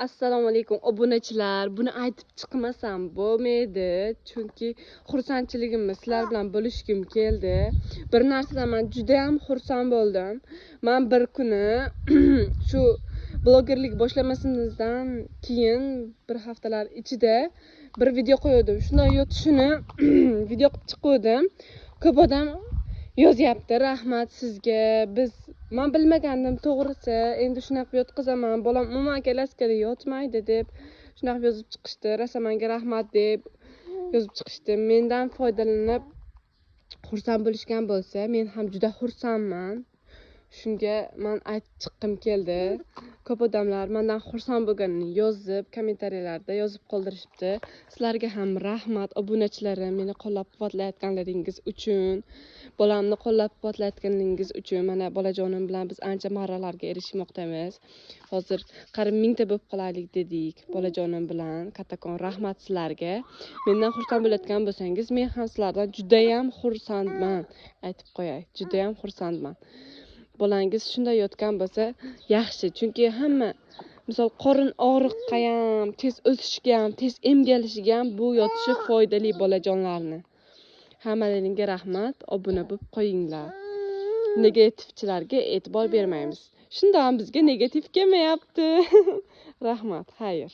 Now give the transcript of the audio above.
Assalomu alaykum obunachilar. Buni aytib chiqmasam bo'lmaydi, chunki xursandchiligimni sizlar bilan bo'lishkim keldi. Bir narsadan men juda ham xursand bo'ldim. Men bir kuni shu blogerlik boshlamasimizdan keyin bir haftalar ichida bir video qo'ydim. Shunday yotishini video qilib chiqdim. Ko'p odam yozyapti, rahmat sizga. Men bilmagandim to'g'risi. Endi shunaqa yotqizaman. Bolam umuman akalaskada yotmaydi deb shunaqa yozib chiqishdi. Rasamanga rahmat deb yozib chiqishdi. Mendan foydalanib xursand bo'lishgan bo'lsa, men ham juda xursandman. Shunga men aytib chiqqim keldi. Ko'p odamlar mendan xursand bo'lganini yozib, kommentariyalarda yozib qoldirishibdi. Sizlarga ham rahmat, obunachilarim, meni qo'llab-quvvatlayotganlaringiz uchun, bolamni qo'llab-quvvatlayotganingiz uchun. Mana bolajonim bilan biz ancha marralarga erishmoqdamiz. Hozir qarib 1000 ta bo'lib qolaylik dedik bolajonim bilan. Kattakon rahmat sizlarga. Mendan xursand bo'layotgan bo'lsangiz, men ham sizlardan juda ham xursandman. Aytib qo'yay, juda ham xursandman. Bolangiz shunday yotgan bo'lsa yaxshi, chunki hamma misol qorin og'riqqa ham, tez o'sishga ham, tez emgalishiga ham bu yotishi foydali bolajonlarni. Hammalaringga rahmat, obuna bo'lib qo'yinglar. Negativchilarga e'tibor bermaymiz. Shundan bizga negativ kelmayapti. Rahmat, xayr.